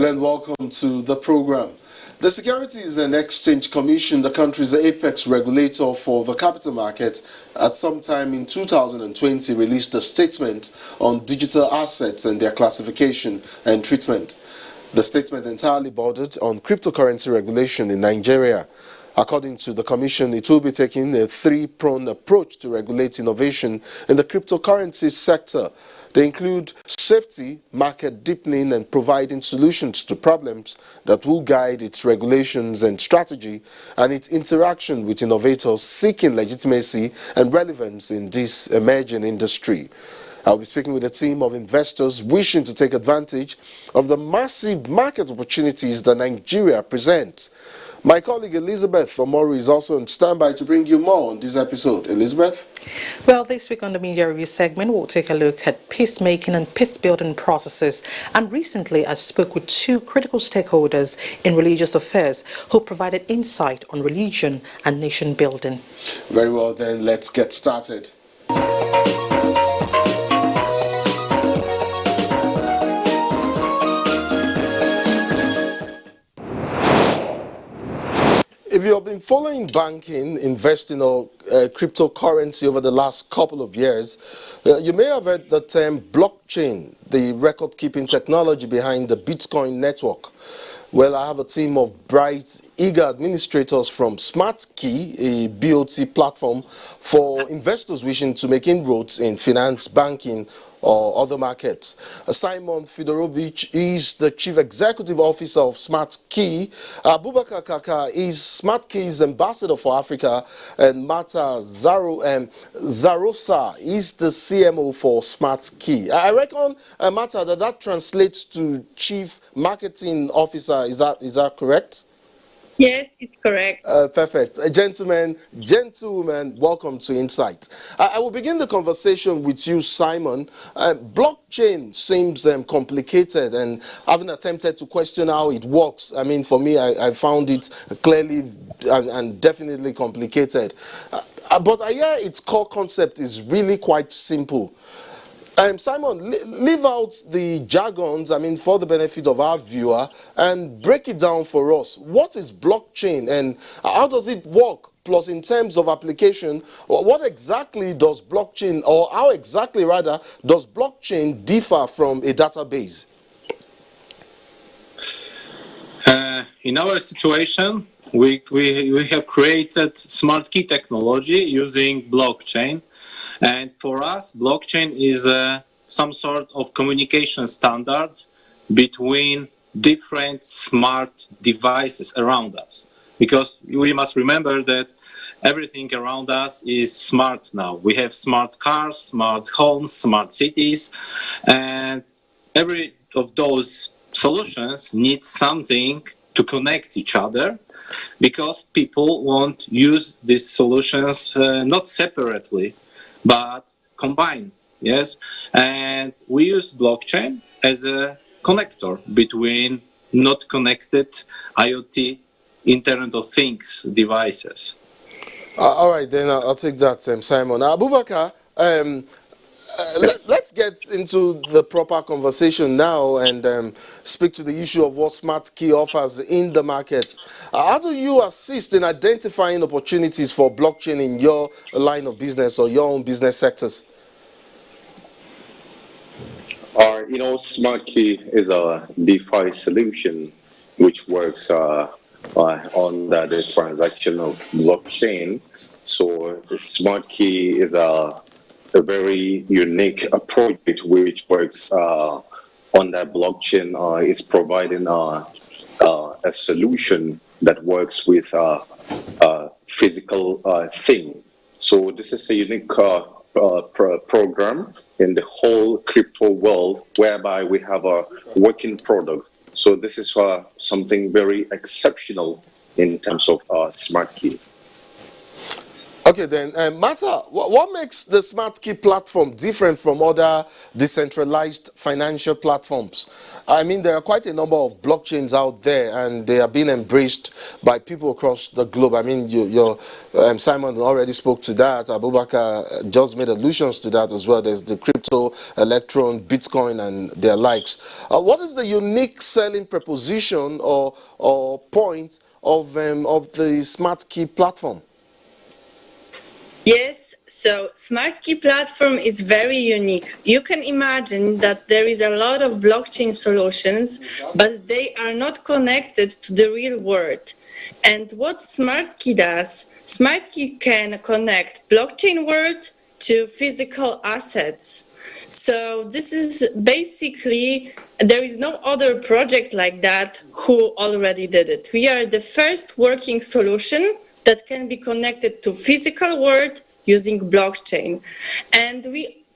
And welcome to the program. The Securities and Exchange Commission, the country's apex regulator for the capital market, at some time in 2020 released a statement on digital assets and their classification and treatment. The statement entirely bordered on cryptocurrency regulation in Nigeria. According to the Commission, it will be taking a three-pronged approach to regulate innovation in the cryptocurrency sector. They include safety, market deepening, and providing solutions to problems that will guide its regulations and strategy and its interaction with innovators seeking legitimacy and relevance in this emerging industry. I'll be speaking with a team of investors wishing to take advantage of the massive market opportunities that Nigeria presents. My colleague Elizabeth Omori is also on standby to bring you more on this episode. Elizabeth? Well, this week on the Media Review segment, we'll take a look at peacemaking and peace-building processes. And recently, I spoke with two critical stakeholders in religious affairs who provided insight on religion and nation building. Very well, then, let's get started. If you have been following banking, investing, or cryptocurrency over the last couple of years, you may have heard the term blockchain, the record-keeping technology behind the Bitcoin network. Well, I have a team of bright, eager administrators from SmartKey, a BOT platform for investors wishing to make inroads in finance, banking, or other markets. Simon Fedorovic is the Chief Executive Officer of SmartKey. Abubakar Kaka is SmartKey's Ambassador for Africa, and Mata Zarosa is the CMO for SmartKey. I reckon, Mata, that translates to Chief Marketing Officer. Is that correct? Yes, it's correct. Perfect. Gentlemen, welcome to Insight. I will begin the conversation with you, Simon. Blockchain seems complicated, and having attempted to question how it works, I mean, for me, I found it clearly and definitely complicated. But I hear its core concept is really quite simple. Simon, leave out the jargons, I mean, for the benefit of our viewer, and break it down for us. What is blockchain and how does it work? Plus, in terms of application, what exactly does blockchain, or how exactly rather, does blockchain differ from a database? In our situation, we have created smart key technology using blockchain. And for us, blockchain is some sort of communication standard between different smart devices around us. Because we must remember that everything around us is smart now. We have smart cars, smart homes, smart cities, and every of those solutions needs something to connect each other, because people want to use these solutions not separately, but combined, yes? And we use blockchain as a connector between not connected IoT, Internet of Things devices. All right, then I'll take that, Simon. Abubakar, let's get into the proper conversation now and speak to the issue of what SmartKey offers in the market. How do you assist in identifying opportunities for blockchain in your line of business or your own business sectors? SmartKey is a DeFi solution which works under the transaction of blockchain. So the SmartKey is a very unique approach which works on that blockchain. Is providing a solution that works with a physical thing. So this is a unique program in the whole crypto world, whereby we have a working product. So this is something very exceptional in terms of SmartKey. Okay, then, Martha, what makes the Smart Key platform different from other decentralized financial platforms? I mean, there are quite a number of blockchains out there, and they are being embraced by people across the globe. I mean, Simon already spoke to that. Abubakar just made allusions to that as well. There's the crypto, electron, Bitcoin, and their likes. What is the unique selling proposition or point of the Smart Key platform? Yes, so Smart Key platform is very unique. You can imagine that there is a lot of blockchain solutions, but they are not connected to the real world. And what Smart Key does, Smart Key can connect blockchain world to physical assets. So this is basically, there is no other project like that who already did it. We are the first working solution that can be connected to physical world using blockchain. And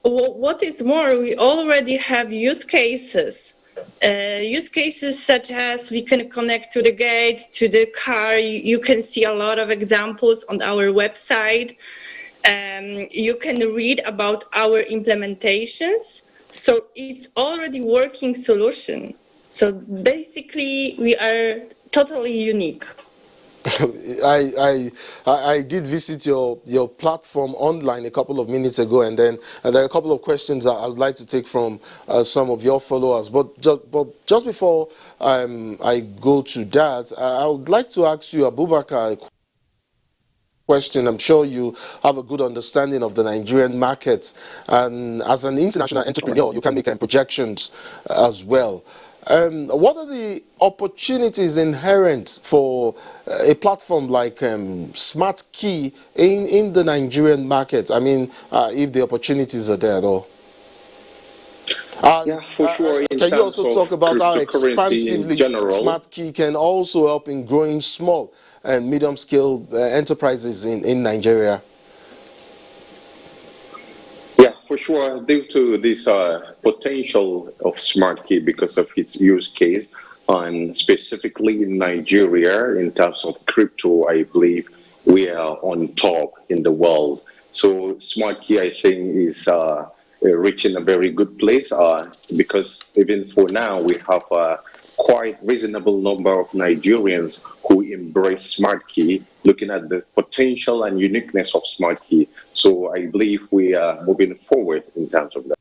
what is more, we already have use cases. Use cases such as we can connect to the gate, to the car. You can see a lot of examples on our website. You can read about our implementations. So it's already working solution. So basically we are totally unique. I did visit your platform online a couple of minutes ago, and then there are a couple of questions that I would like to take from some of your followers. But just before I go to that, I would like to ask you, Abubakar, a question. I'm sure you have a good understanding of the Nigerian market, and as an international entrepreneur, you can make projections as well. What are the opportunities inherent for a platform like Smart Key in the Nigerian market? I mean, if the opportunities are there at all. Yeah, for sure. Can you also talk about how expansively Smart Key can also help in growing small and medium-scale enterprises in Nigeria? For sure, due to this potential of Smart Key because of its use case, and specifically in Nigeria, in terms of crypto, I believe we are on top in the world. So Smart Key, I think, is reaching a very good place because even for now, we have a quite reasonable number of Nigerians who embrace Smart Key, looking at the potential and uniqueness of Smart Key. So I believe we are moving forward in terms of that.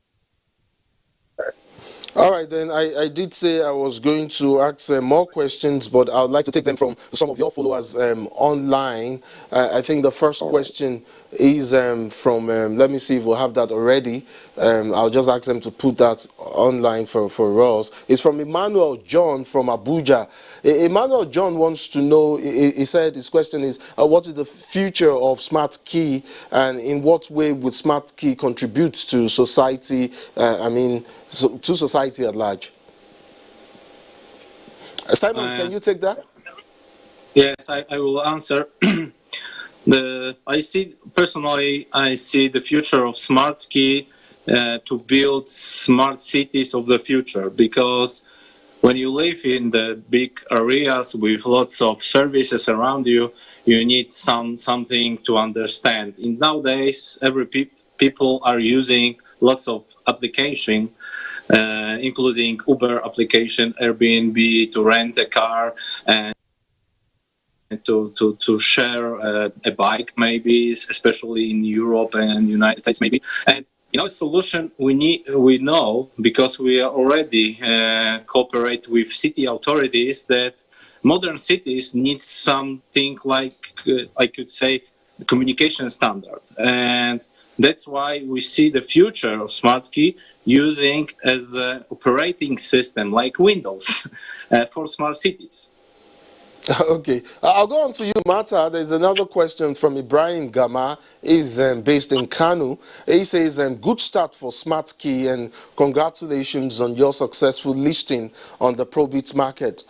All right, then I did say I was going to ask more questions, but I would like to take them from some of your followers online. I think the first question is from, let me see if we'll have that already. I'll just ask them to put that online for us. It's from Emmanuel John from Abuja. Emmanuel John wants to know, he said his question is, what is the future of Smart Key, and in what way would Smart Key contribute to society, to society at large? Simon, can you take that? Yes, I will answer. I see the future of Smart Key to build smart cities of the future, because when you live in the big areas with lots of services around you, you need something to understand. And nowadays, people are using lots of applications, including Uber application, Airbnb, to rent a car, and to share a bike, maybe, especially in Europe and United States, maybe. And solution we know, because we already cooperate with city authorities, that modern cities need something like, I could say, communication standard. And that's why we see the future of Smart Key using as an operating system like Windows for smart cities. Okay, I'll go on to you, Martha. There's another question from Ibrahim Gama. He's based in Kanu. He says, good start for Smart Key, and congratulations on your successful listing on the Probit market.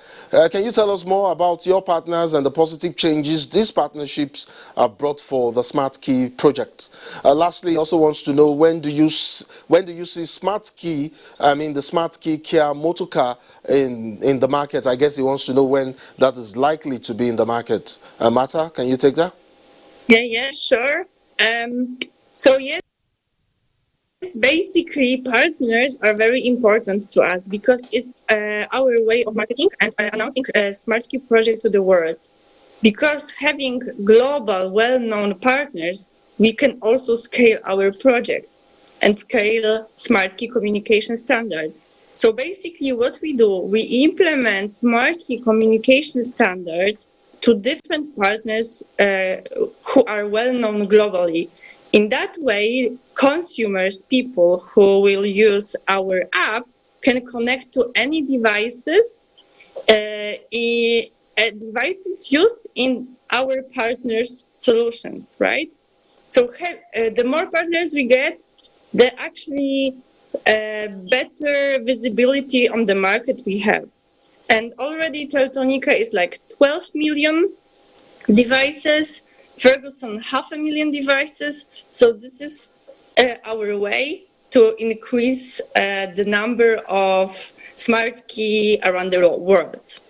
Can you tell us more about your partners and the positive changes these partnerships have brought for the Smart Key project? Lastly, he also wants to know, when do you see Smart Key, the Smart Key Kia motor car in the market? I guess he wants to know when that is likely to be in the market. Martha, can you take that? Yeah, sure. So yes, basically partners are very important to us because it's our way of marketing and announcing a smart key project to the world. Because having global well-known partners, we can also scale our project and scale smart key communication standard. So basically what we do, we implement smart key communication standard to different partners who are well-known globally. In that way, consumers, people who will use our app, can connect to any devices devices used in our partners' solutions, right? So the more partners we get, the actually better visibility on the market we have. And already Teltonika is like 12 million devices, Ferguson 500,000 devices. So this is our way to increase the number of smart key around the world.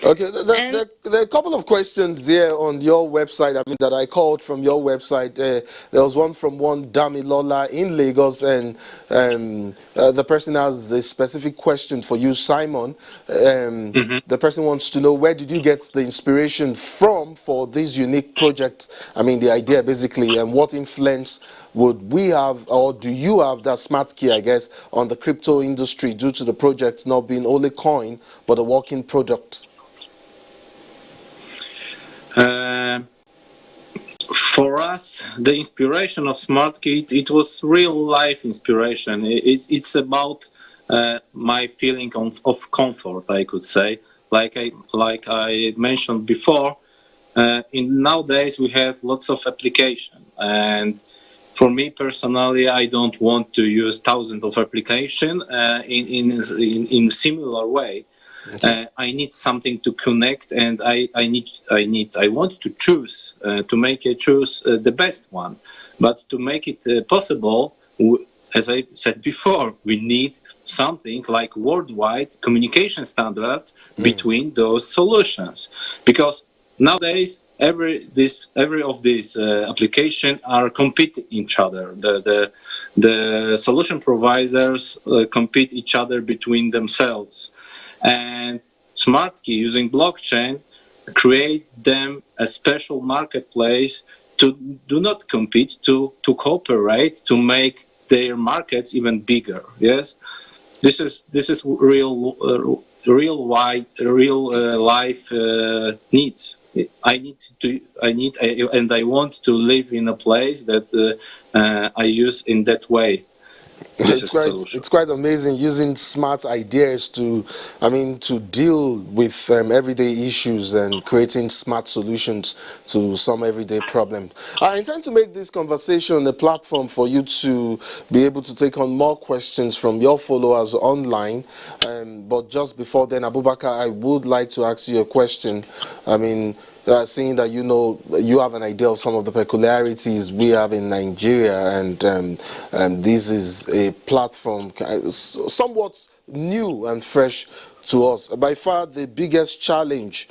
Okay, there are a couple of questions here on your website. I mean, that I called from your website. There was one from one Damilola in Lagos, and the person has a specific question for you, Simon. The person wants to know, where did you get the inspiration from for this unique project? I mean, the idea basically, and what influence would we have, or do you have, that smart key, I guess, on the crypto industry due to the project not being only coin but a working product? For us, the inspiration of Smart Key, it was real life inspiration. It's about my feeling of comfort, I could say. Like I mentioned before, in nowadays we have lots of application, and for me personally, I don't want to use thousands of application in similar way. I need something to connect, and I want to choose the best one. But to make it possible, as I said before, we need something like worldwide communication standard between those solutions, because nowadays every of these applications are competing each other. The solution providers compete each other between themselves. And Smart Key, using blockchain, create them a special marketplace to do not compete, to cooperate, to make their markets even bigger. Yes, this is real life needs. I want to live in a place that I use in that way. It's quite amazing using smart ideas to deal with everyday issues and creating smart solutions to some everyday problem. I intend to make this conversation a platform for you to be able to take on more questions from your followers online. But just before then, Abubakar, I would like to ask you a question. Seeing that you have an idea of some of the peculiarities we have in Nigeria, and this is a platform somewhat new and fresh to us. By far the biggest challenge,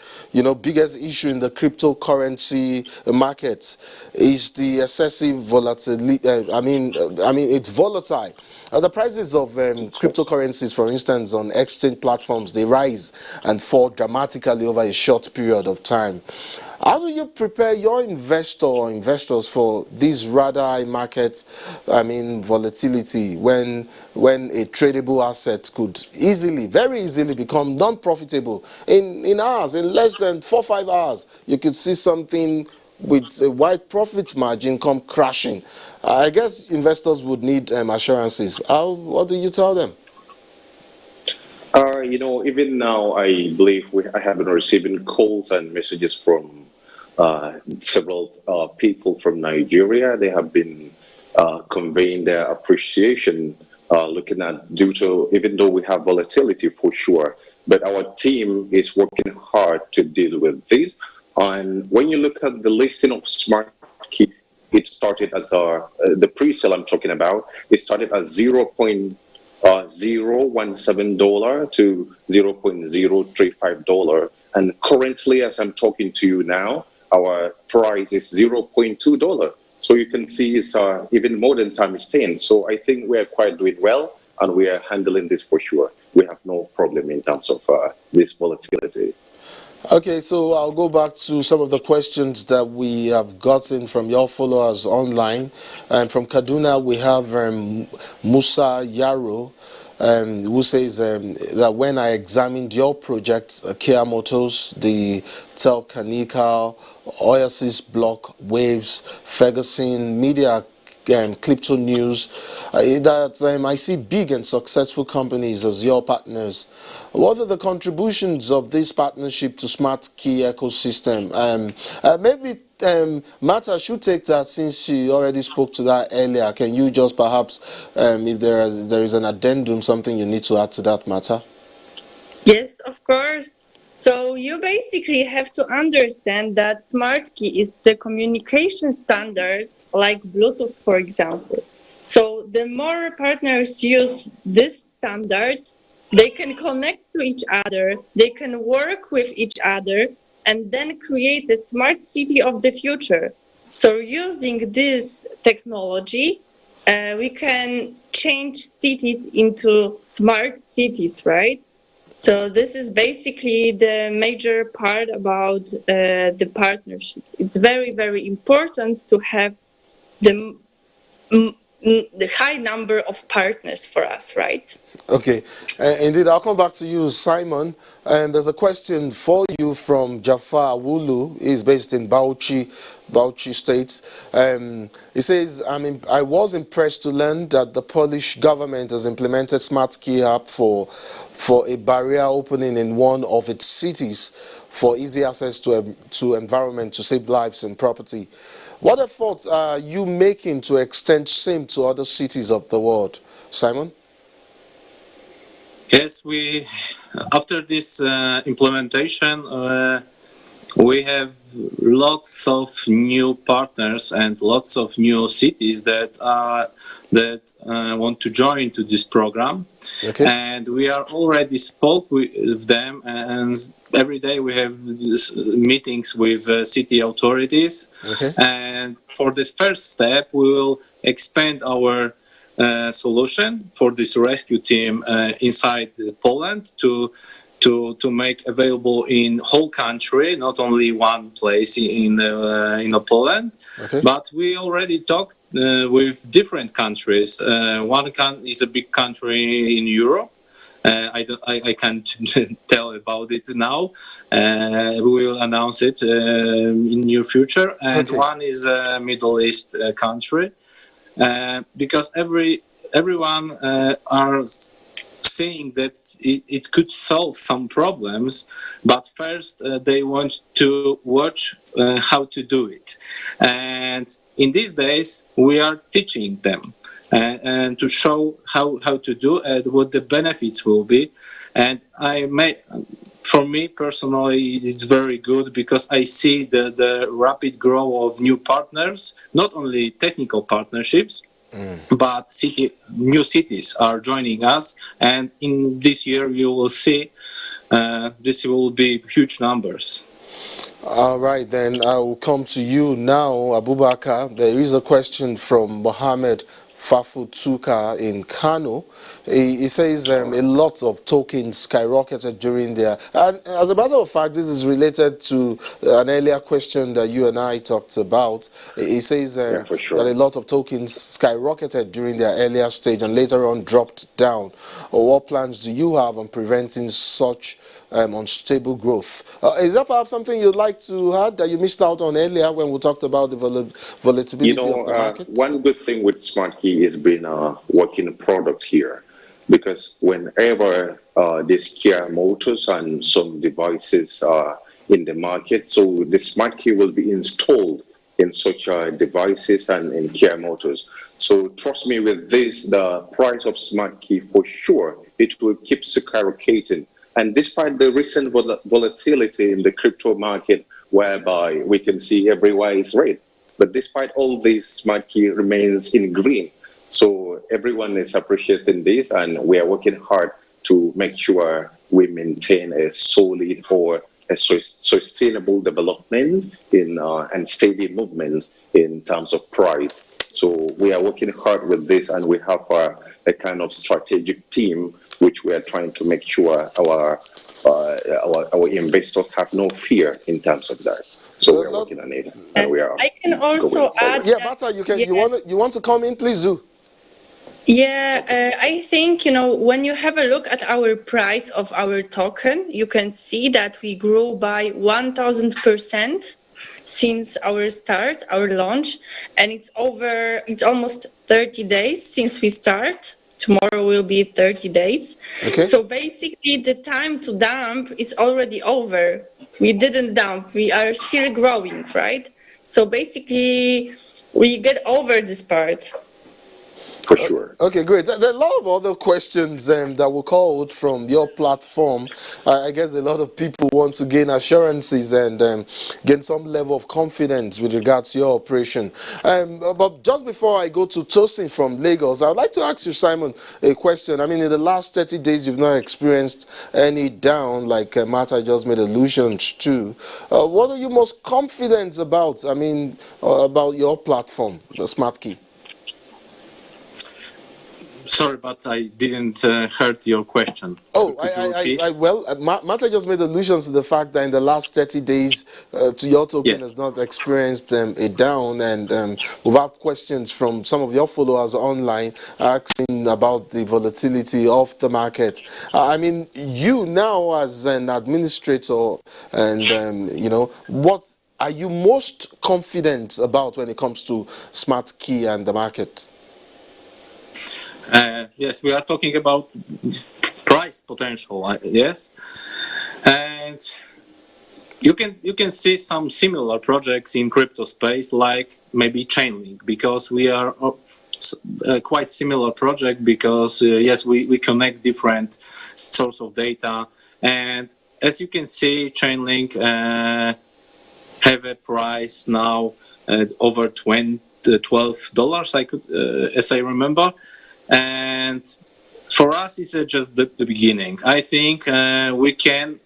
biggest issue in the cryptocurrency market is the excessive volatility. It's volatile. The prices of cryptocurrencies, for instance, on exchange platforms, they rise and fall dramatically over a short period of time. How do you prepare your investors for this rather high market, volatility, when a tradable asset could very easily become non-profitable in hours, in less than 4 or 5 hours? You could see something with a wide profit margin come crashing. I guess investors would need assurances. What do you tell them? Even now, I believe I have been receiving calls and messages from several people from Nigeria. They have been conveying their appreciation, looking at even though we have volatility for sure, but our team is working hard to deal with this. And when you look at the listing of Smart Key, it started as the pre-sale I'm talking about. It started at $0.017 to $0.035, and currently, as I'm talking to you now, our price is $0.2. So you can see it's even more than times 10. So I think we are quite doing well, and we are handling this for sure. We have no problem in terms of this volatility. Okay, so I'll go back to some of the questions that we have gotten from your followers online. And from Kaduna, we have Musa Yaro, who says that when I examined your project, Kia Motors, the Telcanica, Oasis Block, Waves, Ferguson, Media, Crypto News, that I see big and successful companies as your partners. What are the contributions of this partnership to Smart Key ecosystem? Maybe Martha should take that since she already spoke to that earlier. Can you just perhaps, if there is an addendum, something you need to add to that matter? Yes, of course. So you basically have to understand that Smart Key is the communication standard, like Bluetooth, for example. So the more partners use this standard, they can connect to each other, they can work with each other, and then create a smart city of the future. So using this technology, we can change cities into smart cities, right? So this is basically the major part about the partnerships. It's very, very important to have the high number of partners for us, right? Okay, indeed, I'll come back to you, Simon. And there's a question for you from Jafar Wulu. He's based in Bauchi State. He says, I was impressed to learn that the Polish government has implemented Smart Key app for a barrier opening in one of its cities for easy access to environment to save lives and property. What efforts are you making to extend same to other cities of the world? Simon? Yes, after this implementation, we have lots of new partners and lots of new cities that want to join to this program. Okay. And we are already spoke with them, and every day we have meetings with city authorities. Okay. And for this first step, we will expand our solution for this rescue team inside Poland to make available in whole country, not only one place in Poland. Okay. But we already talked with different countries. One is a big country in Europe. I can't tell about it now. We will announce it in near future. And okay. One is a Middle East country. Because everyone are saying that it could solve some problems, but first they want to watch how to do it. And in these days, we are teaching them and to show how to do it, what the benefits will be. And for me personally, it's very good because I see the rapid growth of new partners, not only technical partnerships, but new cities are joining us. And in this year, you will see this will be huge numbers. All right, then I will come to you now, Abubakar. There is a question from Mohammed Fafu Tuka in Kano. He says a lot of tokens skyrocketed during their... And as a matter of fact, this is related to an earlier question that you and I talked about. He says that a lot of tokens skyrocketed during their earlier stage and later on dropped down. What plans do you have on preventing such unstable growth? Is that perhaps something you'd like to add that you missed out on earlier when we talked about the volatility of the market? One good thing with Smart Key has been a working product here, because whenever these Kia Motors and some devices are in the market, so the Smart Key will be installed in such devices and in Kia Motors. So trust me, with this, the price of Smart Key for sure, it will keep skyrocketing. And despite the recent volatility in the crypto market, whereby we can see everywhere is red, but despite all this, Smart Key remains in green. So everyone is appreciating this, and we are working hard to make sure we maintain a solid or a sustainable development and steady movement in terms of price. So we are working hard with this, and we have a kind of strategic team which we are trying to make sure our investors have no fear in terms of that. So we are working on it, and we are. I can also add. Yeah, Martha, you want to come in? Please do. Yeah, I think, when you have a look at our price of our token, you can see that we grew by 1000% since our start, our launch, and it's almost 30 days since we start. Tomorrow will be 30 days. Okay. So basically the time to dump is already over. We didn't dump, we are still growing, right? So basically we get over this part. For sure. Okay, great. There are a lot of other questions that were called from your platform. I guess a lot of people want to gain assurances and gain some level of confidence with regards to your operation. But just before I go to Tosin from Lagos, I'd like to ask you, Simon, a question. I mean, in the last 30 days, you've not experienced any down, like Martha just made allusions to. What are you most confident about? I mean, about your platform, the Smart Key? Sorry, but I didn't heard your question. Oh, Martha just made allusions to the fact that in the last 30 days, to your token has not experienced a down, and we've had questions from some of your followers online asking about the volatility of the market. I mean, you now as an administrator, and what are you most confident about when it comes to Smart Key and the market? Yes, we are talking about price potential. Yes, and you can see some similar projects in crypto space, like maybe Chainlink, because we are quite similar project, because yes, we connect different source of data, and as you can see, Chainlink have a price now over $12. I could, as I remember. And for us, it's just the beginning. I think we can,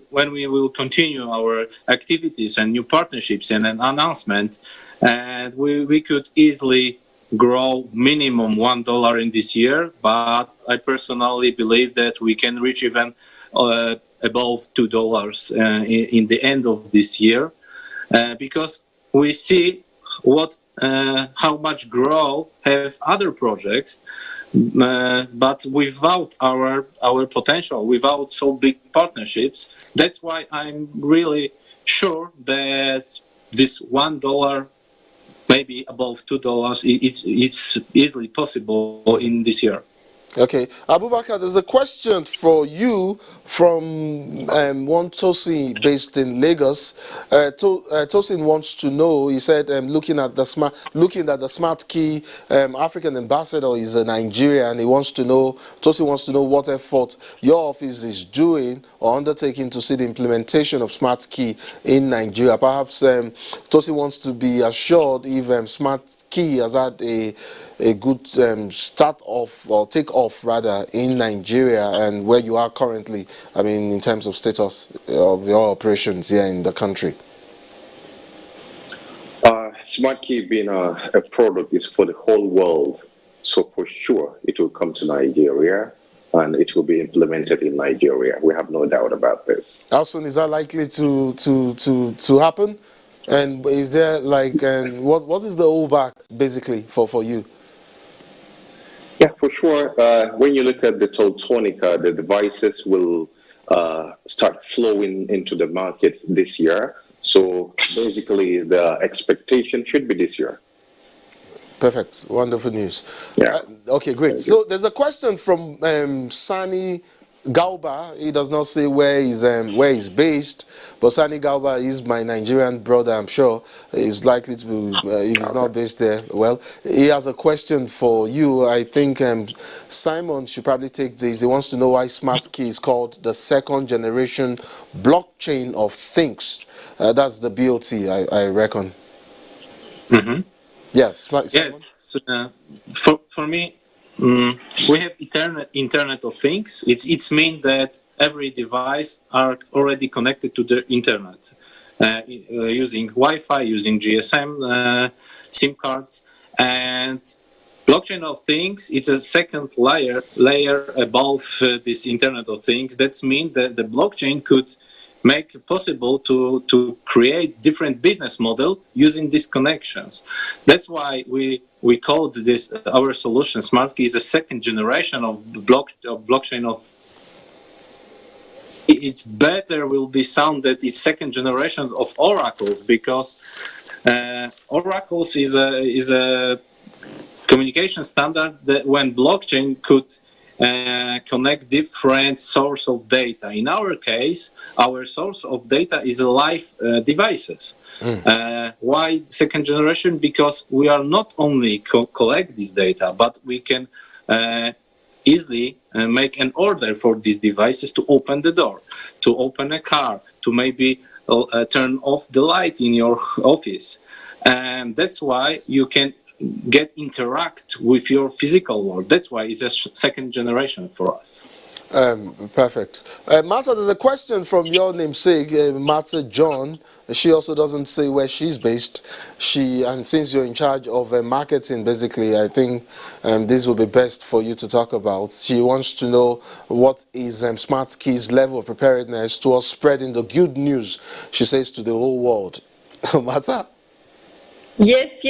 when we will continue our activities and new partnerships and an announcement, and we could easily grow minimum $1 in this year. But I personally believe that we can reach even above $2 in the end of this year, because we see how much growth have other projects, but without our potential, without so big partnerships. That's why I'm really sure that this $1, maybe above $2, it's easily possible in this year. Okay, Abubakar, there's a question for you from one Tosin based in Lagos. Tosin wants to know. He said, looking at the Smart Key African ambassador is a Nigerian. Tosin wants to know what effort your office is doing or undertaking to see the implementation of Smart Key in Nigeria. Perhaps Tosin wants to be assured if Smart Key has had a good start off or take off rather in Nigeria, and where you are currently, I mean, in terms of status of your operations here in the country. Smart Key being a product is for the whole world, so for sure it will come to Nigeria and it will be implemented in Nigeria. We have no doubt about this. How soon is that likely to happen? And is there what is the holdback basically for you? Yeah, for sure. When you look at the Teltonica, the devices will start flowing into the market this year. So basically, the expectation should be this year. Perfect. Wonderful news. Yeah. Okay, great. So there's a question from Sani Gauba. He does not say where he's based, but Sani Gauba is my Nigerian brother. I'm sure he's likely to be, if he's not based there. Well, he has a question for you. I think Simon should probably take this. He wants to know why Smart Key is called the second generation blockchain of things. That's the BOT, I reckon. Mm-hmm. Yeah, Simon? Yes. For me, we have Internet of Things. It's mean that every device are already connected to the internet using Wi-Fi, using GSM SIM cards, and blockchain of things is a second layer above this Internet of Things. That means that the blockchain could make it possible to create different business model using these connections. That's why we called this our solution Smart Key is a second generation of blockchain of. It's better will be sounded it's second generation of oracles, because oracles is a communication standard that when blockchain could connect different source of data. In our case, our source of data is live devices. Why second generation? Because we are not only collect this data, but we can easily make an order for these devices to open the door, to open a car, to maybe turn off the light in your office. And that's why you can interact with your physical world. That's why it's a second generation for us. Perfect. Martha, there's a question from your namesake, Martha John. She also doesn't say where she's based. And since you're in charge of marketing, basically, I think this will be best for you to talk about. She wants to know what is Smart Key's level of preparedness towards spreading the good news, she says, to the whole world. Martha? Yes,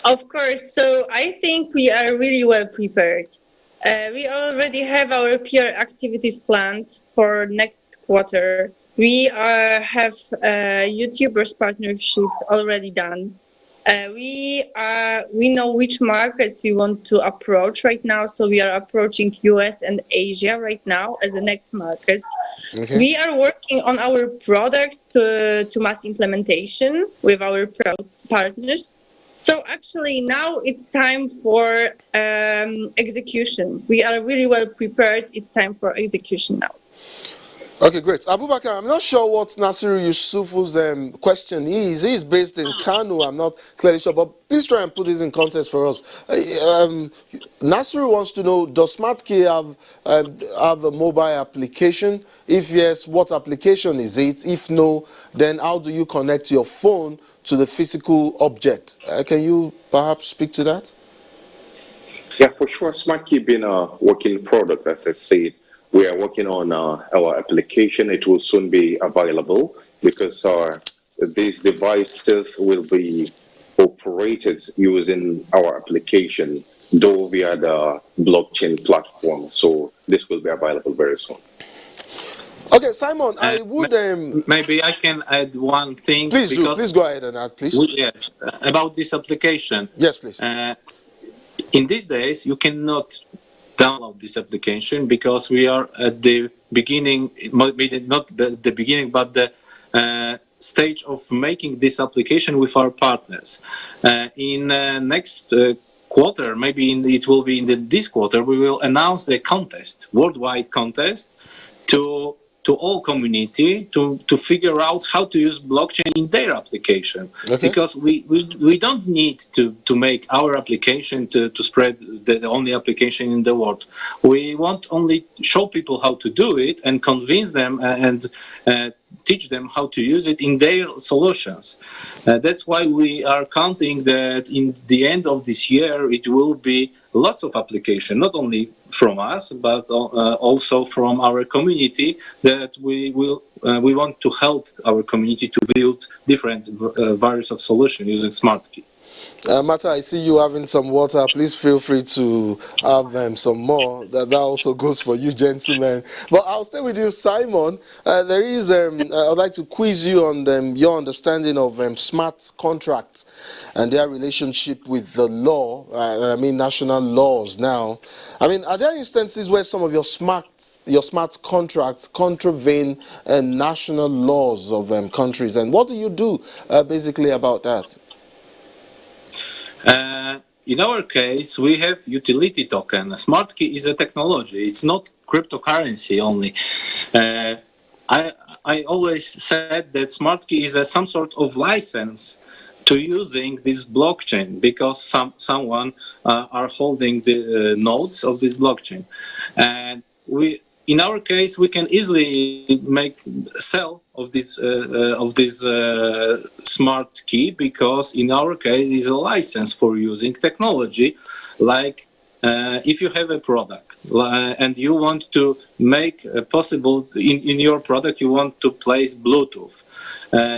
of course. So I think we are really well prepared. We already have our PR activities planned for next quarter. We have YouTubers partnerships already done. We know which markets we want to approach right now. So we are approaching US and Asia right now as the next markets. Okay. We are working on our product to mass implementation with our partners. So actually now it's time for execution. We are really well prepared. It's time for execution now. Okay, great. Abubakar, I'm not sure what Nasiru Yusufu's question is. He's based in Kano. I'm not clearly sure, but please try and put this in context for us. Nasiru wants to know, does Smart Key have a mobile application? If yes, what application is it? If no, then how do you connect your phone to the physical object? Can you perhaps speak to that? Yeah, for sure. Smart Key being a working product, as I said. We are working on our application. It will soon be available because these devices will be operated using our application, though via the blockchain platform. So this will be available very soon. Okay, Simon, I would... maybe I can add one thing. Please do. Please go ahead and add, please. Yes, about this application. Yes, please. In these days, you cannot download this application because we are at the beginning, maybe not the beginning, but the stage of making this application with our partners. In next quarter, maybe it will be in this quarter, we will announce the contest, worldwide contest, to all community to figure out how to use blockchain in their application. Okay. Because we don't need to make our application to spread the only application in the world. We want only show people how to do it and convince them and teach them how to use it in their solutions. That's why we are counting that in the end of this year it will be lots of application, not only from us but also from our community, that we want to help our community to build different various of solutions using Smart Key. Mata, I see you having some water. Please feel free to have some more. That also goes for you, gentlemen. But I'll stay with you, Simon. There is, I'd like to quiz you on your understanding of smart contracts and their relationship with the law. I mean, national laws now. I mean, are there instances where some of your smart contracts contravene national laws of countries? And what do you do basically about that? In our case, we have utility token. Smart Key is a technology. It's not cryptocurrency only. I always said that Smart Key is some sort of license to using this blockchain because someone are holding the nodes of this blockchain. And in our case, we can easily make sell of this smart key, because in our case is a license for using technology. Like if you have a product and you want to make possible in your product, you want to place Bluetooth,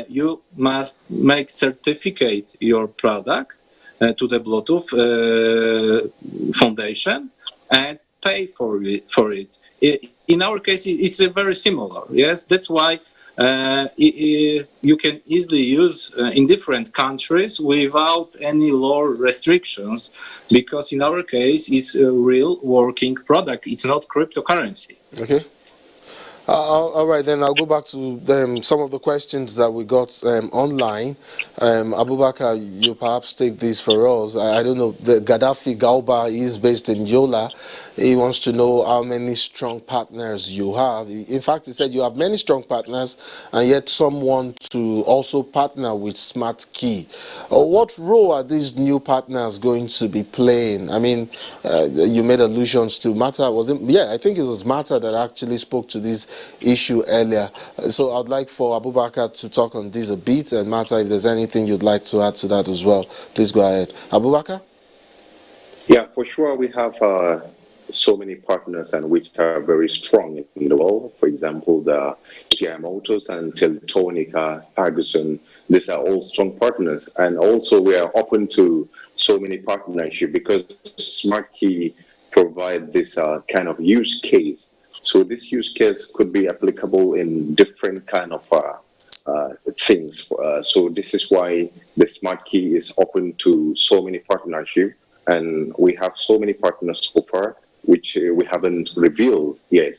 you must make certificate your product to the Bluetooth Foundation and pay for it. In our case, it's very similar. Yes, that's why you can easily use in different countries without any law restrictions, because in our case, it's a real working product. It's not cryptocurrency. Okay. All right, then I'll go back to some of the questions that we got online. Abubakar, you perhaps take these for us. I don't know, the Gaddafi Gauba is based in Yola. He wants to know how many strong partners you have. In fact, he said you have many strong partners, and yet some want to also partner with Smart Key. What role are these new partners going to be playing? I mean, you made allusions to Mata. Was it? Yeah, I think it was Mata that actually spoke to this issue earlier. So I'd like for Abubakar to talk on this a bit, and Mata, if there's anything you'd like to add to that as well, please go ahead. Abubakar? Yeah, for sure. We have so many partners and which are very strong in the world. For example, the Kia Motors and Teltonica, Ferguson, these are all strong partners. And also we are open to so many partnerships because Smart Key provide this kind of use case. So this use case could be applicable in different kind of things. So this is why the Smart Key is open to so many partnerships. And we have so many partners so far, which we haven't revealed yet.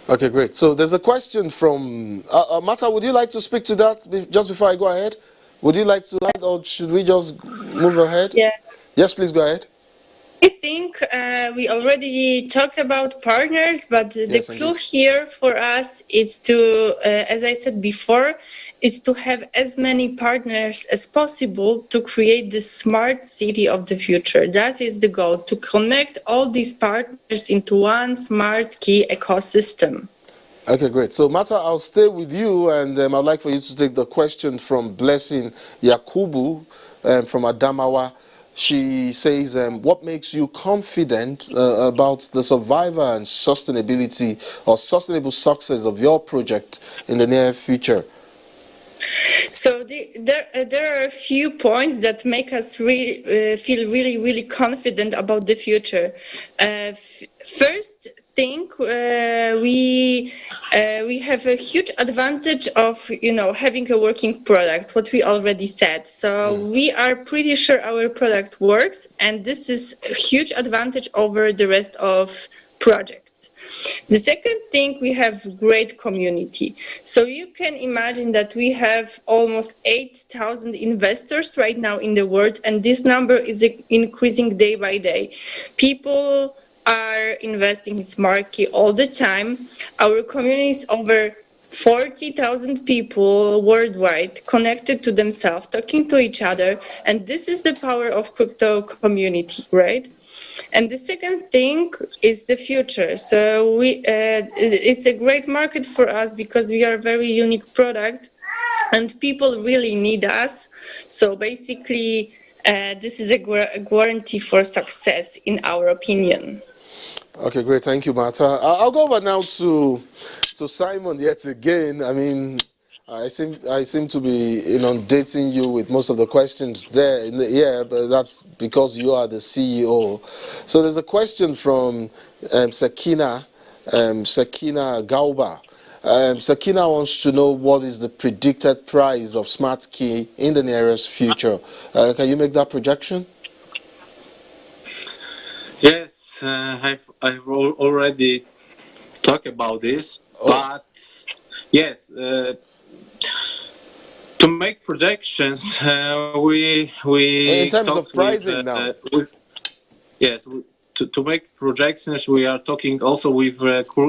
Okay, great. So there's a question from Mata. Would you like to speak to that just before I go ahead? Would you like to add, or should we just move ahead? Yeah. Yes, please go ahead. I think we already talked about partners, but the clue here for us is to, as I said before, is to have as many partners as possible to create the smart city of the future. That is the goal, to connect all these partners into one Smart Key ecosystem. Okay, great. So, Mata, I'll stay with you, and I'd like for you to take the question from Blessing Yakubu from Adamawa. She says, what makes you confident about the survival and sustainability or sustainable success of your project in the near future? So there are a few points that make us feel really confident about the future. First thing, we have a huge advantage of having a working product, what we already said. So we are pretty sure our product works, and this is a huge advantage over the rest of projects. The second thing, we have great community. So you can imagine that we have almost 8,000 investors right now in the world, and this number is increasing day by day. People are investing in Smart Key all the time. Our community is over 40,000 people worldwide connected to themselves, talking to each other, and this is the power of crypto community, right? And the second thing is the future. So it's a great market for us because we are a very unique product and people really need us. So basically, this is a guarantee for success in our opinion. Okay, great. Thank you, Martha. I'll go over now to Simon yet again. I mean, I seem to be inundating you with most of the questions there in the air, but that's because you are the CEO. So there's a question from Sakina Gauba. Sakina wants to know what is the predicted price of Smart Key in the nearest future. Can you make that projection? Yes, I've already talked about this, but yes. To make projections, we in terms of pricing now. Yes, to make projections, we are talking also with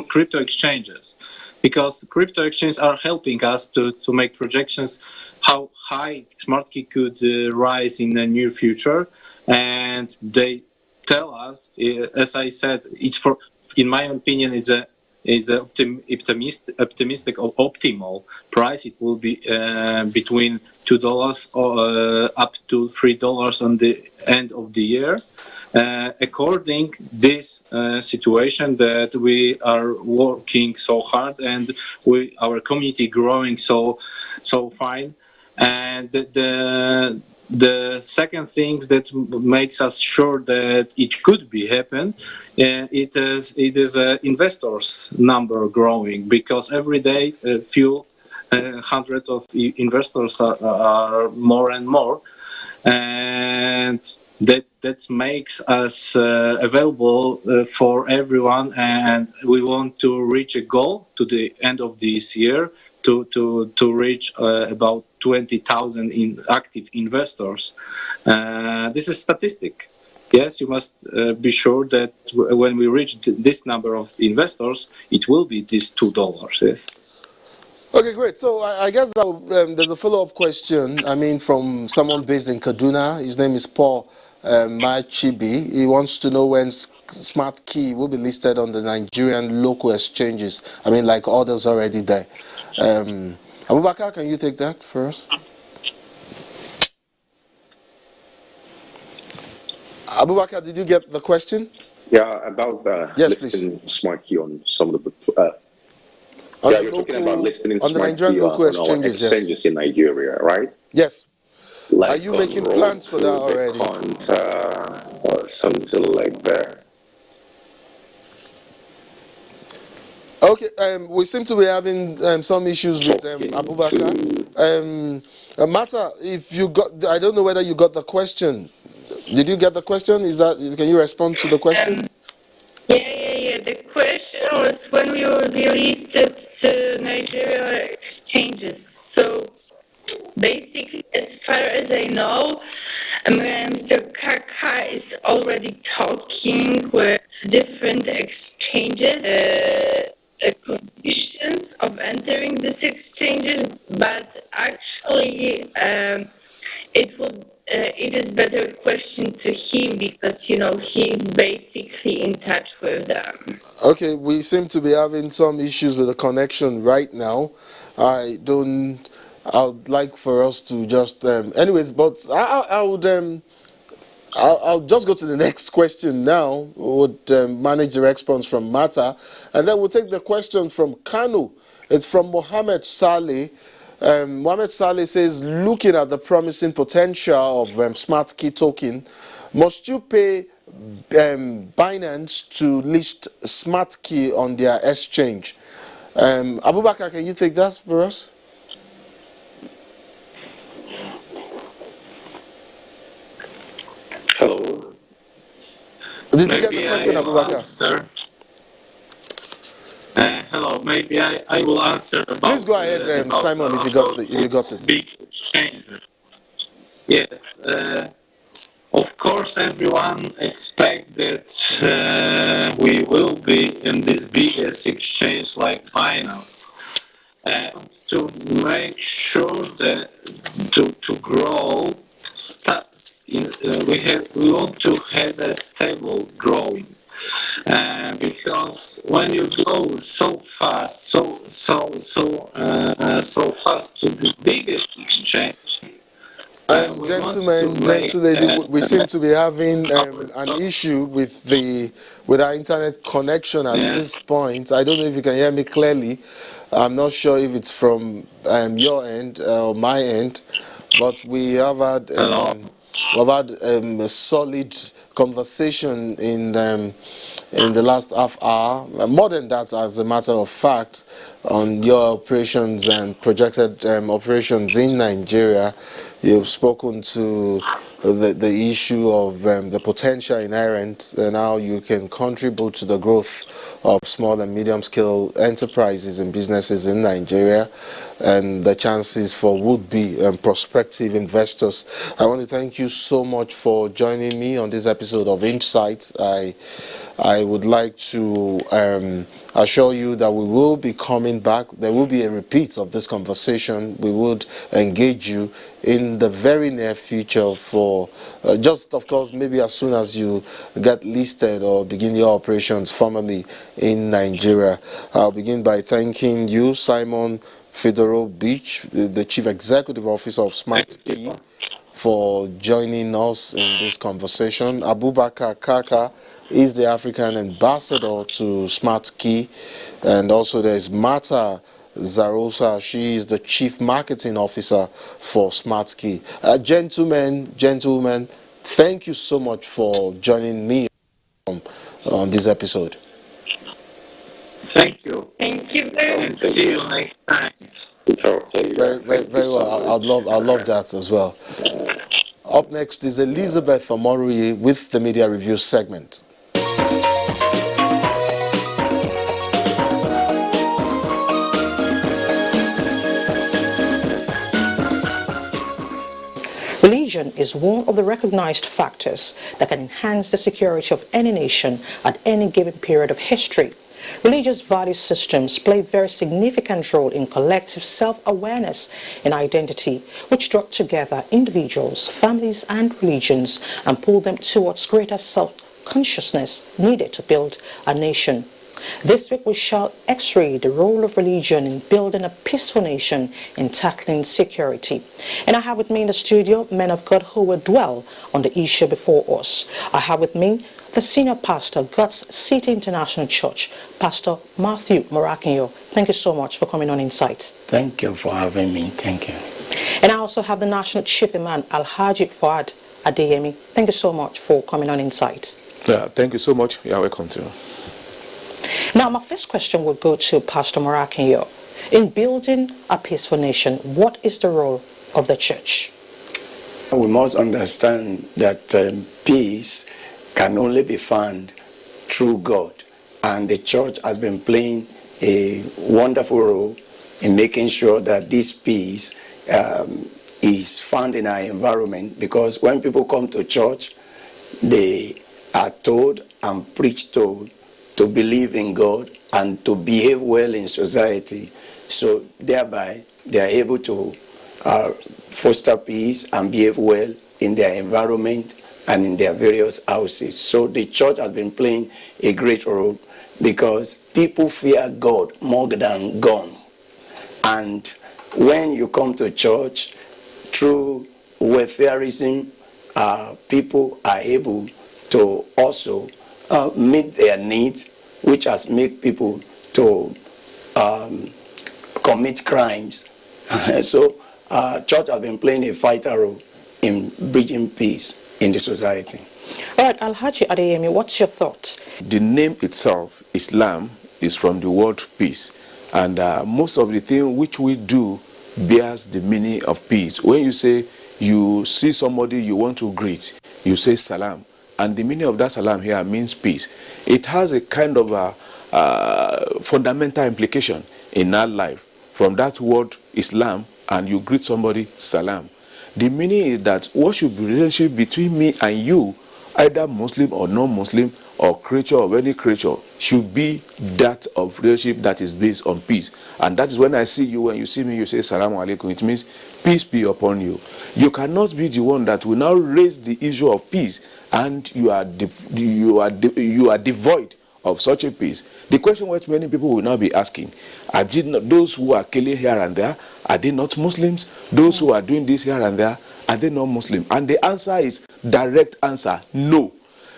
crypto exchanges, because crypto exchanges are helping us to make projections how high Smart Key could rise in the near future, and they tell us, as I said, it's in my opinion, is optimistic or optimal price. It will be between $2 or up to $3 on the end of the year. According this situation that we are working so hard and our community growing so fine, and the second thing that makes us sure that it could be happen, it is investors number growing, because every day a few hundred of investors are more and more, and that makes us available for everyone, and we want to reach a goal to the end of this year to reach about 20,000 active investors. This is statistic. Yes, you must be sure that when we reach this number of investors, it will be this $2. Yes. Okay, great. So I guess there's a follow-up question. I mean, from someone based in Kaduna. His name is Paul Machibi. He wants to know when Smart Key will be listed on the Nigerian local exchanges. I mean, like others already there. Abubakar, can you take that for us? Abubakar, did you get the question? Yeah, about yes, listing please. Smart Key on some of the. You're talking about listing on the Smart Nigerian Key local on exchanges, our exchanges in Nigeria, right? Yes. Like are you making plans for that already? Or something like that. Okay, we seem to be having some issues with Abubakar. Mata, if you got, I don't know whether you got the question. Did you get the question? Can you respond to the question? Yeah. The question was when we will be listed to Nigeria exchanges. So basically, as far as I know, Mr. Kaka is already talking with different exchanges, conditions of entering this exchanges, but actually it is better question to him, because he's basically in touch with them. Okay, we seem to be having some issues with the connection right now. I'd like for us to just anyways, but I'll just go to the next question now. Would manage the response from Mata, and then we'll take the question from Kanu. It's from Mohammed Saleh. Mohammed Saleh says, looking at the promising potential of Smart Key token, must you pay Binance to list Smart Key on their exchange? Abubakar, can you take that for us? Hello. Did you get the question, Abubakar? Hello, maybe I will answer about. Please go ahead, Simon, if you got it. Big exchanges. Yes, of course, everyone expects that we will be in this biggest exchange like Binance. To make sure that to grow, we want to have a stable growing. Because when you go so fast, so fast to the biggest exchange, gentlemen, we seem to be having an issue with our internet connection at this point. I don't know if you can hear me clearly. I'm not sure if it's from your end or my end, but we have had a solid conversation in the last half hour, more than that, as a matter of fact, on your operations and projected operations in Nigeria. You've spoken to the issue of the potential inherent and how you can contribute to the growth of small and medium scale enterprises and businesses in Nigeria, and the chances for would-be prospective investors. I want to thank you so much for joining me on this episode of Insights. I I would like to assure you that we will be coming back. There will be a repeat of this conversation. We would engage you in the very near future for just, of course, maybe as soon as you get listed or begin your operations formally in Nigeria. I'll begin by thanking you, Simon Fedoro Beach, the Chief Executive Officer of Smart Key, for joining us in this conversation. Abubakar Kaka is the African ambassador to Smart Key, and also there is Martha Zarosa. She is the Chief Marketing Officer for Smart Key. Gentlemen, thank you so much for joining me on this episode. Thank you. Thank you very And much. see you next time. Very well. I'd love that as well. Up next is Elizabeth Omoruyi with the Media Review segment. Religion is one of the recognized factors that can enhance the security of any nation at any given period of history. Religious value systems play a very significant role in collective self-awareness and identity, which draw together individuals, families, and religions and pull them towards greater self-consciousness needed to build a nation. This week we shall x-ray the role of religion in building a peaceful nation and tackling security. And I have with me in the studio men of God who will dwell on the issue before us. I have with me the senior pastor, God's City International Church, Pastor Matthew Morakinyo. Thank you so much for coming on Insight. Thank you for having me. Thank you. And I also have the National Chief Imam, Alhaji Fuad Adeyemi. Thank you so much for coming on Insight. Thank you so much. You are welcome to. Now, my first question would go to Pastor Morakinyo. In building a peaceful nation, what is the role of the church? We must understand that peace can only be found through God. And the church has been playing a wonderful role in making sure that this peace is found in our environment, because when people come to church, they are told and preached to believe in God and to behave well in society. So thereby they are able to foster peace and behave well in their environment and in their various houses. So the church has been playing a great role because people fear God more than gun. And when you come to church, through welfareism, people are able to also meet their needs, which has made people to commit crimes. So church has been playing a vital role in bridging peace in the society. All right, Alhaji Adeyemi, what's your thought? The name itself, Islam, is from the word peace. And most of the things which we do bears the meaning of peace. When you say you see somebody you want to greet, you say salam. And the meaning of that salam here means peace. It has a kind of a fundamental implication in our life. From that word Islam, and you greet somebody salam. The meaning is that what should be the relationship between me and you, either Muslim or non-Muslim or creature of any creature, should be that of relationship that is based on peace. And that is when I see you, when you see me, you say Salaam alaikum. It means peace be upon you. You cannot be the one that will now raise the issue of peace, and you are devoid of such a peace. The question which many people will now be asking, are those who are killing here and there, are they not Muslims? Those who are doing this here and there, are they not Muslim? And the answer is direct answer, no.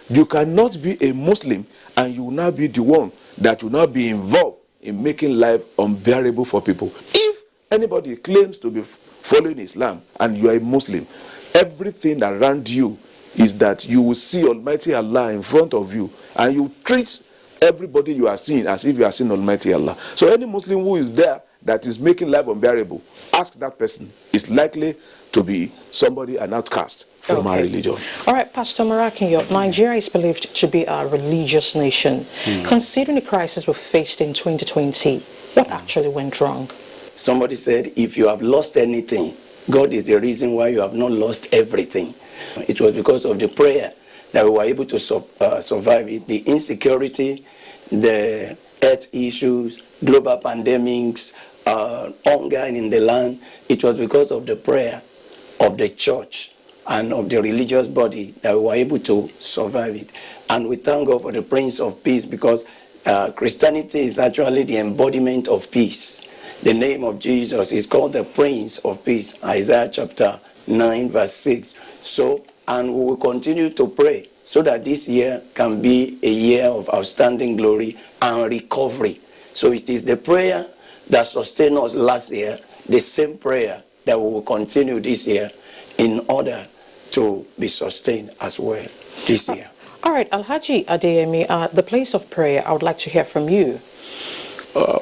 You cannot be a Muslim and you will not be the one that will not be involved in making life unbearable for people. If anybody claims to be following Islam and you are a Muslim, everything around you is that you will see Almighty Allah in front of you, and you treat everybody you are seeing as if you are seeing Almighty Allah. So any Muslim who is there that is making life unbearable, ask that person. It's likely to be somebody, an outcast from our religion. All right, Pastor Morakinyo, Nigeria is believed to be a religious nation. Considering the crisis we faced in 2020, what actually went wrong? Somebody said, if you have lost anything, God is the reason why you have not lost everything. It was because of the prayer that we were able to survive it. The insecurity, the health issues, global pandemics, hunger in the land, it was because of the prayer of the church and of the religious body that we were able to survive it. And we thank God for the Prince of Peace, because Christianity is actually the embodiment of peace. The name of Jesus is called the Prince of Peace, Isaiah chapter 9 verse 6. So, and we will continue to pray so that this year can be a year of outstanding glory and recovery. So it is the prayer that sustained us last year, the same prayer that we will continue this year in order to be sustained as well this year. All right, Alhaji Adeyemi, the place of prayer, I would like to hear from you.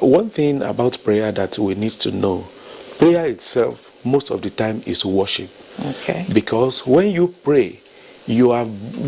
One thing about prayer that we need to know, prayer itself most of the time is worship. Okay. Because when you pray, you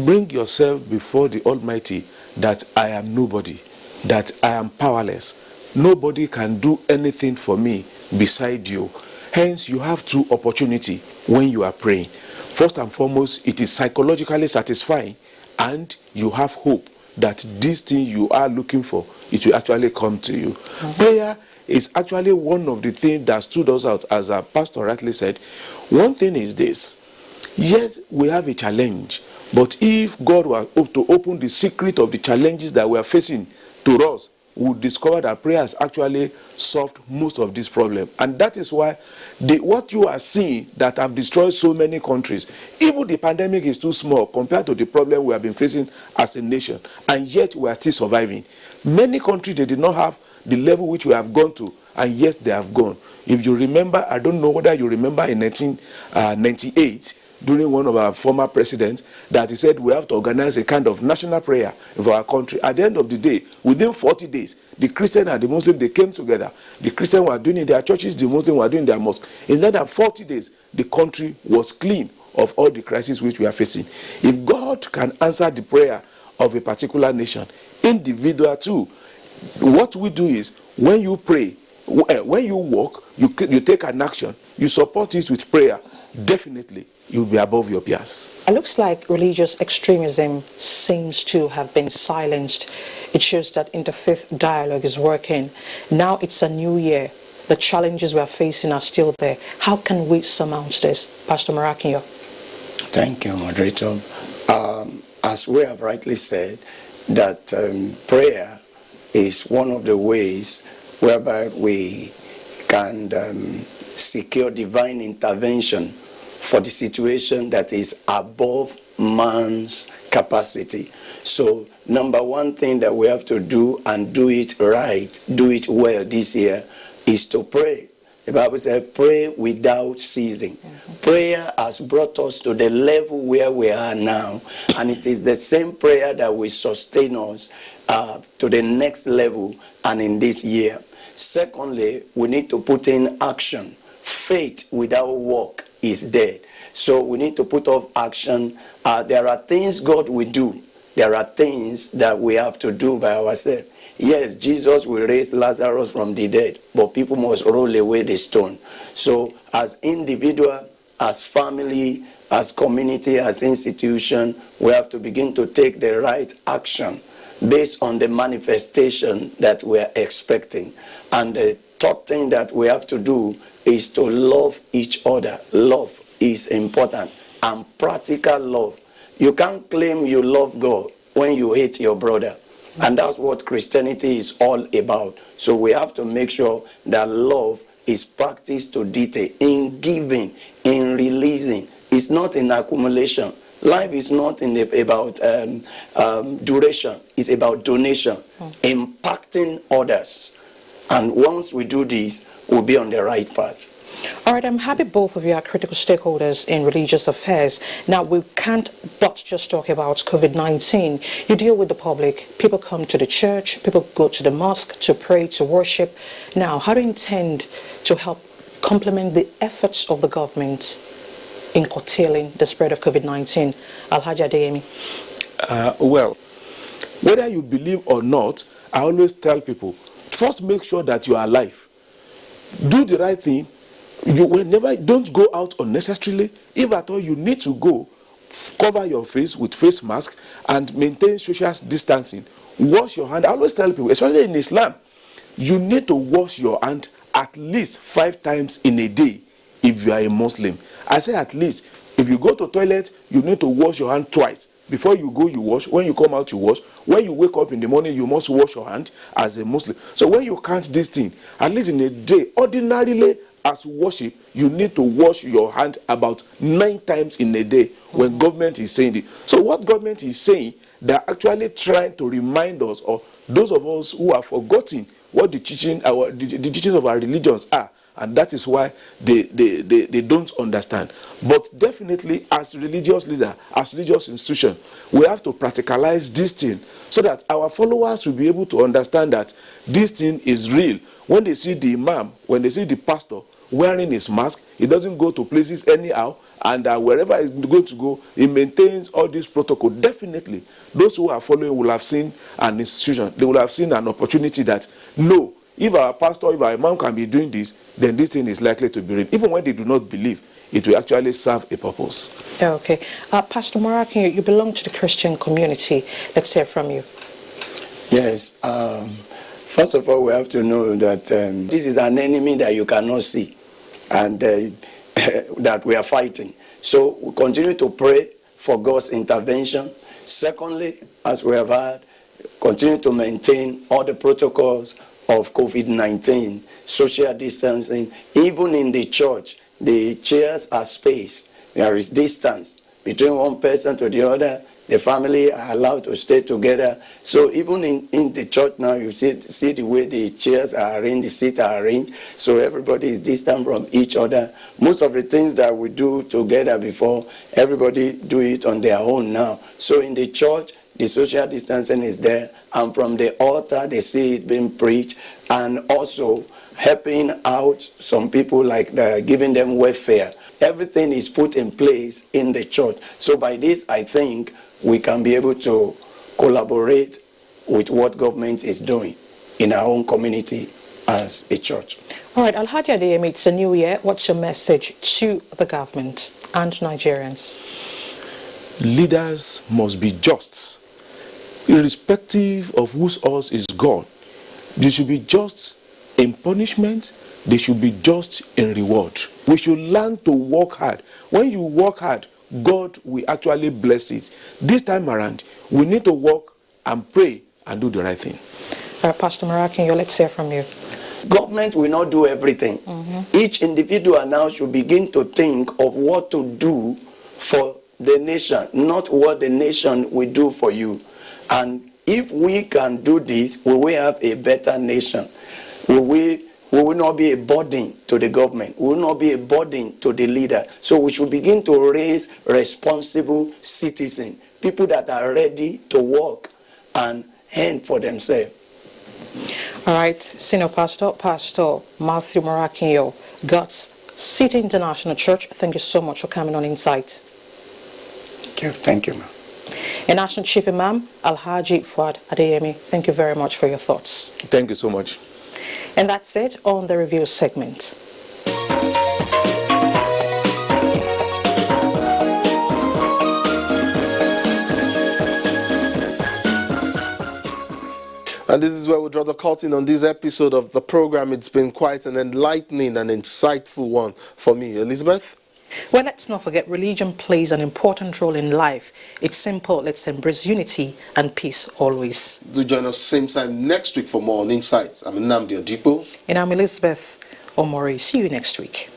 bring yourself before the Almighty that I am nobody, that I am powerless. Nobody can do anything for me beside you. Hence, you have two opportunities when you are praying. First and foremost, it is psychologically satisfying, and you have hope that this thing you are looking for, it will actually come to you. Prayer is actually one of the things that stood us out, as our pastor rightly said. One thing is this: yes, we have a challenge, but if God were to open the secret of the challenges that we are facing to us, we would discover that prayer has actually solved most of this problem. And that is why what you are seeing that have destroyed so many countries, even the pandemic is too small compared to the problem we have been facing as a nation, and yet we are still surviving. Many countries, they did not have the level which we have gone to, and yet they have gone. If you remember, I don't know whether you remember in 1998, during one of our former presidents, that he said we have to organize a kind of national prayer for our country. At the end of the day, within 40 days, the Christian and the Muslim, they came together. The Christian were doing in their churches, the Muslim were doing their mosques. In less than 40 days, the country was clean of all the crises which we are facing. If God can answer the prayer of a particular nation, individual too, what we do is, when you pray, when you walk, you take an action, you support it with prayer, definitely you'll be above your peers. It looks like religious extremism seems to have been silenced. It shows that interfaith dialogue is working. Now it's a new year. The challenges we are facing are still there. How can we surmount this? Pastor Marakinyo. Thank you, moderator. As we have rightly said, that prayer is one of the ways whereby we can secure divine intervention for the situation that is above man's capacity. So, number one thing that we have to do, and do it right, do it well this year, is to pray. The Bible says, pray without ceasing. Prayer has brought us to the level where we are now, and it is the same prayer that will sustain us to the next level and in this year. Secondly, we need to put in action. Faith without work is dead. So we need to put off action. There are things God will do. There are things that we have to do by ourselves. Yes, Jesus will raise Lazarus from the dead, but people must roll away the stone. So as individual, as family, as community, as institution, we have to begin to take the right action based on the manifestation that we are expecting. And the third thing that we have to do is to love each other. Love is important, and practical love. You can't claim you love God when you hate your brother. And that's what Christianity is all about. So we have to make sure that love is practiced to detail, in giving, in releasing. It's not in accumulation. Life is not about duration. It's about donation, impacting others. And once we do this, we'll be on the right path. All right, I'm happy both of you are critical stakeholders in religious affairs. Now, we can't but just talk about COVID-19. You deal with the public. People come to the church. People go to the mosque to pray, to worship. Now, how do you intend to help complement the efforts of the government in curtailing the spread of COVID-19? Alhaji Adeyemi. Well, whether you believe or not, I always tell people, first make sure that you are alive. Do the right thing. Don't go out unnecessarily. If at all you need to go, cover your face with face mask and maintain social distancing. Wash your hand. I always tell people, especially in Islam, you need to wash your hand at least 5 times in a day if you are a Muslim. I say at least. If you go to toilet, you need to wash your hand twice. Before you go, you wash. When you come out, you wash. When you wake up in the morning, you must wash your hand as a Muslim. So when you count this thing, at least in a day, ordinarily as worship, you need to wash your hand about 9 times in a day when government is saying it. So what government is saying, they're actually trying to remind us, or those of us who have forgotten what the teachings of our religions are. And that is why they don't understand. But definitely, as religious leader, as religious institution, we have to practicalize this thing so that our followers will be able to understand that this thing is real. When they see the imam, when they see the pastor wearing his mask, he doesn't go to places anyhow, and wherever he's going to go, he maintains all this protocol. Definitely, those who are following will have seen an institution. They will have seen an opportunity that, no, if our pastor, if our imam can be doing this, then this thing is likely to be real. Even when they do not believe, it will actually serve a purpose. Okay. Pastor Morakin, you belong to the Christian community. Let's hear from you. Yes. First of all, we have to know that this is an enemy that you cannot see, and that we are fighting. So we continue to pray for God's intervention. Secondly, as we have heard, continue to maintain all the protocols of COVID-19, social distancing. Even in the church, the chairs are spaced. There is distance between one person to the other. The family are allowed to stay together. So even in the church now, you see the way the chairs are arranged, the seats are arranged. So everybody is distant from each other. Most of the things that we do together before, everybody do it on their own now. So in the church, the social distancing is there, and from the altar they see it being preached, and also helping out some people, like giving them welfare. Everything is put in place in the church. So by this, I think we can be able to collaborate with what government is doing in our own community as a church. All right, Alhaji Adeyemi, it's a new year. What's your message to the government and Nigerians? Leaders must be just. Irrespective of whose horse is God, they should be just in punishment, they should be just in reward. We should learn to work hard. When you work hard, God will actually bless it. This time around, we need to work and pray and do the right thing. Pastor Morakin, let's hear from you. Government will not do everything. Each individual now should begin to think of what to do for the nation, not what the nation will do for you. And if we can do this, we will have a better nation. We will not be a burden to the government. We will not be a burden to the leader. So we should begin to raise responsible citizens, people that are ready to work and earn for themselves. All right, Senior Pastor Matthew Morakinyo, God's City International Church, thank you so much for coming on Insight. Thank you, ma'am. And National Chief Imam, Alhaji Fuad Adeyemi, thank you very much for your thoughts. Thank you so much. And that's it on the review segment. And this is where we draw the curtain on this episode of the program. It's been quite an enlightening and insightful one for me. Elizabeth? Well, let's not forget religion plays an important role in life. It's simple. Let's embrace unity and peace always. Do join us same time next week for more on Insights. I'm Nnamdi Odipo. And I'm Elizabeth Omori. See you next week.